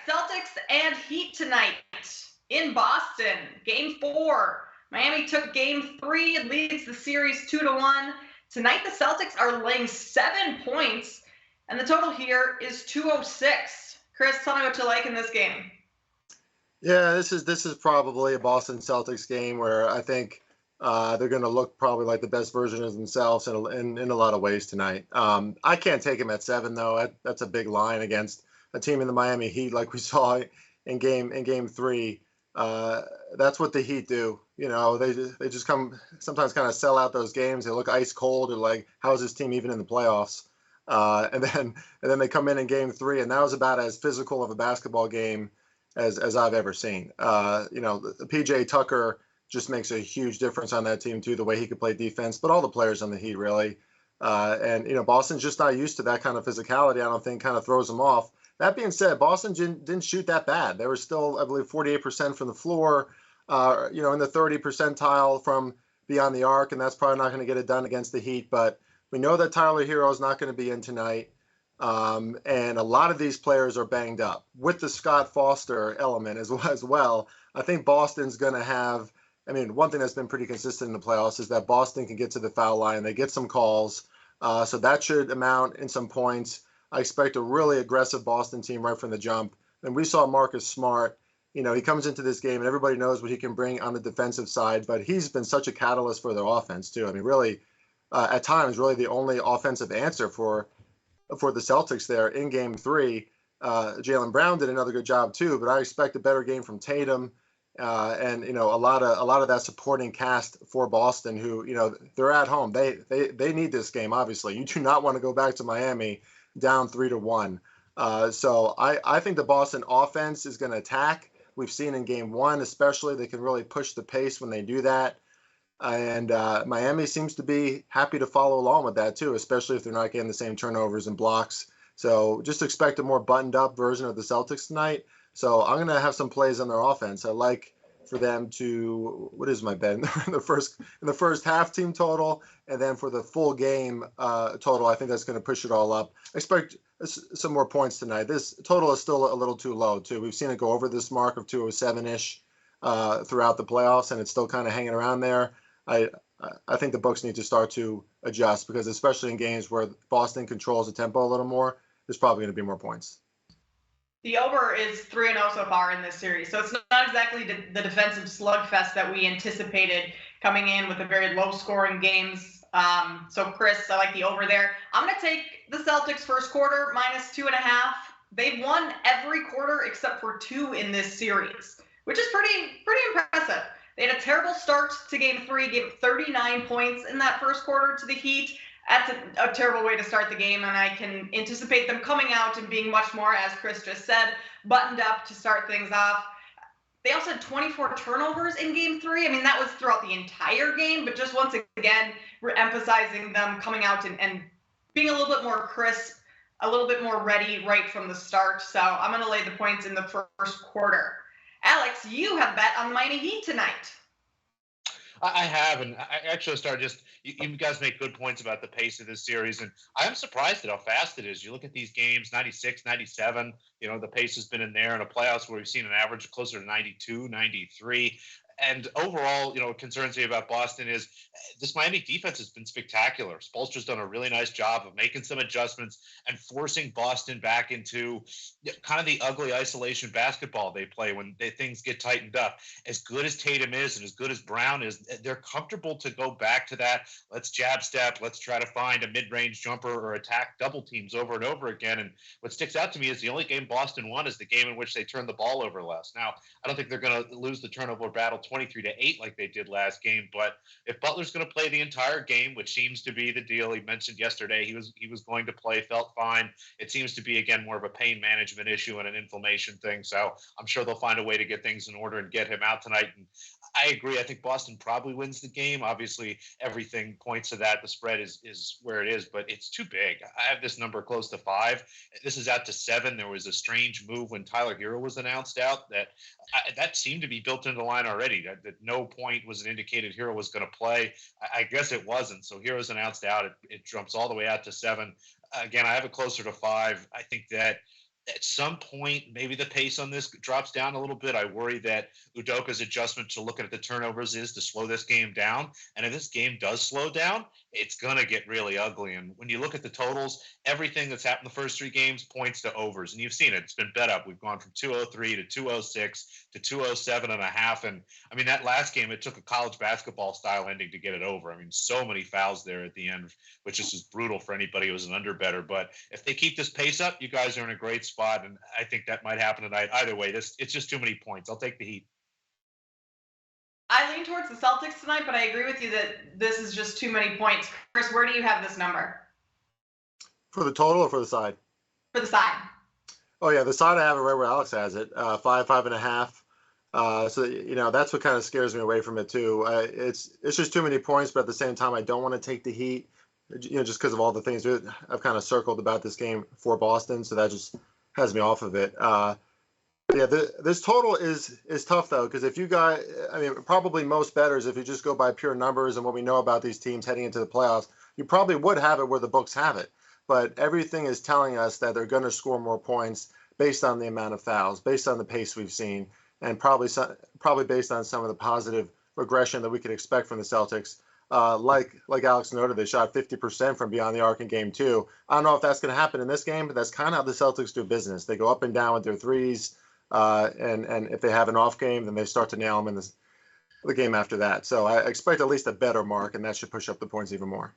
Celtics and Heat tonight in Boston. Game 4. Miami took Game 3 and leads the series 2-1. Tonight, the Celtics are laying 7 points, and the total here is 206. Chris, tell me what you like in this game. Yeah, this is probably a Boston Celtics game where I think they're going to look probably like the best version of themselves in a lot of ways tonight. I can't take them at 7 though. That's a big line against a team in the Miami Heat like we saw in game 3. That's what the Heat do. You know, they just come sometimes kind of sell out those games. They look ice cold. They're like, how is this team even in the playoffs? And then they come in game 3, and that was about as physical of a basketball game as I've ever seen. PJ Tucker just makes a huge difference on that team too, the way he could play defense, but all the players on the Heat really. Boston's just not used to that kind of physicality. I don't think kind of throws them off. That being said, Boston didn't shoot that bad. They were still, I believe, 48% from the floor, in the 30 percentile from beyond the arc, and that's probably not going to get it done against the Heat. But we know that Tyler Hero is not going to be in tonight. And a lot of these players are banged up with the Scott Foster element as well. I think Boston's going to have, one thing that's been pretty consistent in the playoffs is that Boston can get to the foul line. They get some calls. So that should amount in some points. I expect a really aggressive Boston team right from the jump. And we saw Marcus Smart, he comes into this game and everybody knows what he can bring on the defensive side, but he's been such a catalyst for their offense too. Really, at times, really the only offensive answer for the Celtics there in game 3. Jaylen Brown did another good job too, but I expect a better game from Tatum and a lot of that supporting cast for Boston who, they're at home. They need this game, obviously. You do not want to go back to Miami down 3-1. So I think the Boston offense is going to attack. We've seen in game 1 especially, they can really push the pace when they do that. And Miami seems to be happy to follow along with that too, especially if they're not getting the same turnovers and blocks. So just expect a more buttoned up version of the Celtics tonight. So I'm going to have some plays on their offense. I like for them to, what is my bet? In the first half team total, and then for the full game total, I think that's going to push it all up. I expect some more points tonight. This total is still a little too low too. We've seen it go over this mark of 207-ish throughout the playoffs, and it's still kind of hanging around there. I think the books need to start to adjust because especially in games where Boston controls the tempo a little more, there's probably going to be more points. The over is 3-0 so far in this series, so it's not exactly the defensive slugfest that we anticipated coming in with the very low-scoring games. So, Chris, I like the over there. I'm going to take the Celtics first quarter -2.5. They've won every quarter except for 2 in this series, which is pretty impressive. They had a terrible start to game 3, gave 39 points in that first quarter to the Heat. That's a terrible way to start the game, and I can anticipate them coming out and being much more, as Chris just said, buttoned up to start things off. They also had 24 turnovers in game 3. That was throughout the entire game, but just once again, we're emphasizing them coming out and being a little bit more crisp, a little bit more ready right from the start. So I'm going to lay the points in the first quarter. Alex, you have bet on the Miami Heat tonight. I have, and I actually started you guys make good points about the pace of this series, and I am surprised at how fast it is. You look at these games, 96, 97, the pace has been in there in a playoffs where we've seen an average closer to 92, 93. And overall, what concerns me about Boston is this Miami defense has been spectacular. Spoelstra's done a really nice job of making some adjustments and forcing Boston back into kind of the ugly isolation basketball they play when things get tightened up. As good as Tatum is and as good as Brown is, they're comfortable to go back to that. Let's jab step. Let's try to find a mid-range jumper or attack double teams over and over again. And what sticks out to me is the only game Boston won is the game in which they turned the ball over less. Now, I don't think they're going to lose the turnover battle 23-8 like they did last game, but if Butler's going to play the entire game, which seems to be the deal, he mentioned yesterday he was going to play, felt fine. It seems to be again more of a pain management issue and an inflammation thing. So I'm sure they'll find a way to get things in order and get him out tonight. And I agree. I think Boston probably wins the game. Obviously, everything points to that. The spread is where it is, but it's too big. I have this number close to 5. This is out to 7. There was a strange move when Tyler Hero was announced out that seemed to be built into the line already. That no point was indicated Hero was going to play. I guess it wasn't. So Hero's announced out. It jumps all the way out to 7. Again, I have it closer to 5. I think that at some point, maybe the pace on this drops down a little bit. I worry that Udoka's adjustment to looking at the turnovers is to slow this game down. And if this game does slow down, it's going to get really ugly. And when you look at the totals, everything that's happened the first 3 games points to overs. And you've seen it. It's been bet up. We've gone from 203 to 206 to 207.5. And I mean, that last game, it took a college basketball style ending to get it over. I mean, so many fouls there at the end, which is just brutal for anybody who was an under-better. But if they keep this pace up, you guys are in a great spot. And I think that might happen tonight. Either way, it's just too many points. I'll take the Heat. I lean towards the Celtics tonight, but I agree with you that this is just too many points. Chris, where do you have this number? For the total or for the side? For the side. Oh yeah, the side I have it right where Alex has it, 5.5. So that's what kind of scares me away from it too. It's just too many points, but at the same time, I don't want to take the Heat, just because of all the things I've kind of circled about this game for Boston. So that just has me off of it. Yeah, this total is tough though, because if you guys, I mean, probably most bettors, if you just go by pure numbers and what we know about these teams heading into the playoffs, you probably would have it where the books have it. But everything is telling us that they're going to score more points based on the amount of fouls, based on the pace we've seen, and probably based on some of the positive regression that we could expect from the Celtics. Like Alex noted, they shot 50% from beyond the arc in game 2. I don't know if that's going to happen in this game, but that's kind of how the Celtics do business. They go up and down with their threes. And if they have an off game, then they start to nail them in the game after that. So I expect at least a better mark, and that should push up the points even more.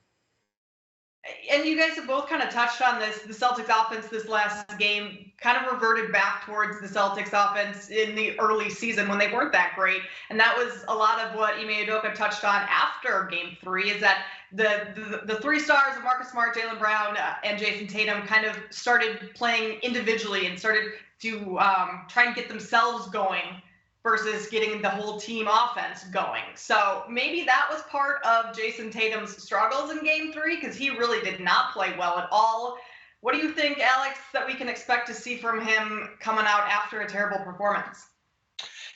And you guys have both kind of touched on this. The Celtics offense this last game kind of reverted back towards the Celtics offense in the early season when they weren't that great. And that was a lot of what Ime Udoka touched on after game 3, is that the 3 stars of Marcus Smart, Jaylen Brown, and Jason Tatum kind of started playing individually and started to try and get themselves going versus getting the whole team offense going. So maybe that was part of Jason Tatum's struggles in game 3, because he really did not play well at all. What do you think, Alex, that we can expect to see from him coming out after a terrible performance?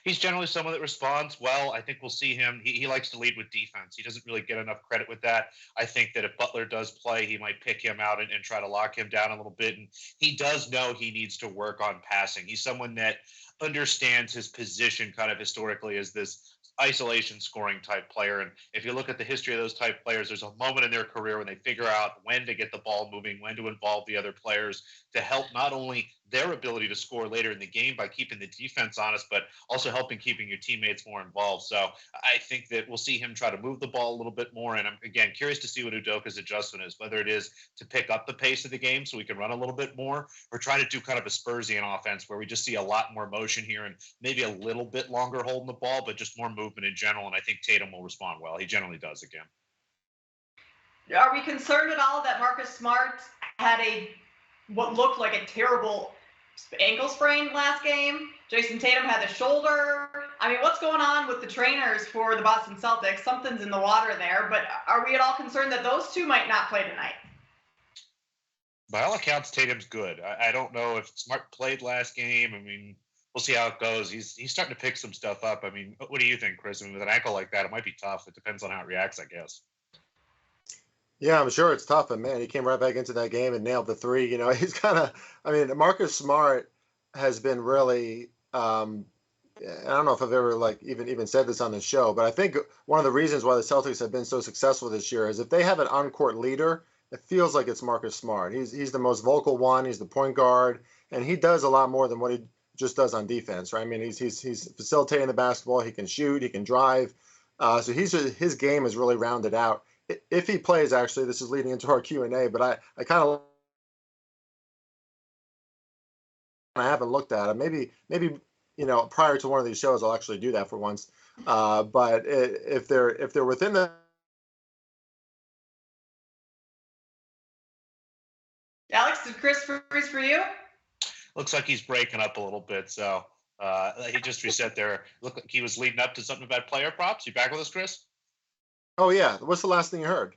He's generally someone that responds well. I think we'll see him. He likes to lead with defense. He doesn't really get enough credit with that. I think that if Butler does play, he might pick him out and try to lock him down a little bit. And he does know he needs to work on passing. He's someone that understands his position kind of historically as this isolation scoring type player. And if you look at the history of those type players, there's a moment in their career when they figure out when to get the ball moving, when to involve the other players to help not only their ability to score later in the game by keeping the defense honest, but also helping keeping your teammates more involved. So I think that we'll see him try to move the ball a little bit more. And I'm, again, curious to see what Udoka's adjustment is, whether it is to pick up the pace of the game so we can run a little bit more, or try to do kind of a Spursian offense where we just see a lot more motion here and maybe a little bit longer holding the ball, but just more movement in general. And I think Tatum will respond well. He generally does again. Are we concerned at all that Marcus Smart had what looked like a terrible ankle sprain last game? Jason Tatum had the shoulder. I mean, what's going on with the trainers for the Boston Celtics? Something's in the water there, but are we at all concerned that those two might not play tonight? By all accounts, Tatum's good. I don't know if Smart played last game. I mean, we'll see how it goes. He's starting to pick some stuff up. I mean, what do you think, Chris? I mean, with an ankle like that, it might be tough. It depends on how it reacts, I guess. Yeah, I'm sure it's tough, but man, he came right back into that game and nailed the 3. He's kind of, I mean, Marcus Smart has been really, I don't know if I've ever even said this on the show, but I think one of the reasons why the Celtics have been so successful this year is if they have an on-court leader, it feels like it's Marcus Smart. He's the most vocal one. He's the point guard, and he does a lot more than what he just does on defense, right? I mean, he's facilitating the basketball. He can shoot. He can drive. So his game is really rounded out. If he plays, actually, this is leading into our Q&A, but I kind of haven't looked at him. Maybe prior to one of these shows, I'll actually do that for once. But if they're within the Alex, did Chris freeze for you? Looks like he's breaking up a little bit, so he just reset there. Looked like he was leading up to something about player props. You back with us, Chris? Oh, yeah. What's the last thing you heard?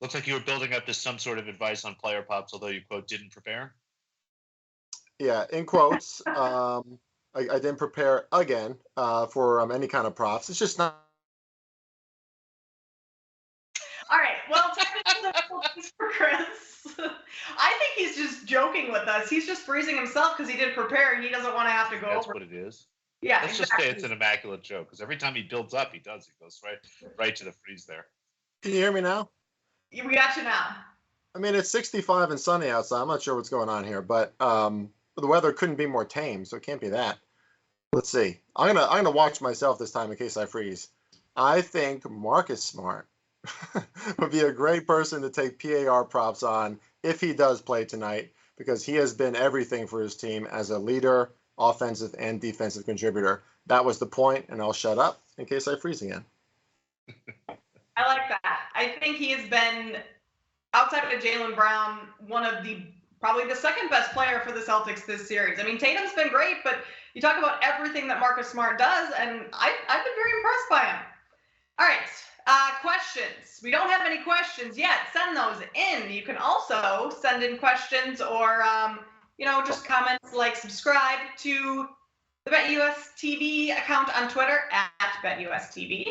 Looks like you were building up to some sort of advice on player props, although you, quote, didn't prepare. Yeah, in quotes. I didn't prepare again for any kind of props. It's just not. All right. Well, technical difficulties for Chris. I think he's just joking with us. He's just freezing himself because he didn't prepare and he doesn't want to have to go That's over. what it is. Yeah, Let's just say it's an immaculate joke because every time he builds up, he goes right to the freeze there. Can you hear me now? We got you now. I mean, it's 65 and sunny outside. I'm not sure what's going on here, but the weather couldn't be more tame, so it can't be that. Let's see. I'm gonna watch myself this time in case I freeze. I think Marcus Smart would be a great person to take PAR props on if he does play tonight, because he has been everything for his team as a leader, offensive and defensive contributor. That was the point, and I'll shut up in case I freeze again. I like that. I think he has been, outside of Jaylen Brown, probably the second best player for the Celtics this series. I mean, Tatum's been great, but you talk about everything that Marcus Smart does, and I've been very impressed by him. All right, questions. We don't have any questions yet. Send those in. You can also send in questions or, just comments, like subscribe to the BetUS TV account on Twitter at BetUS TV.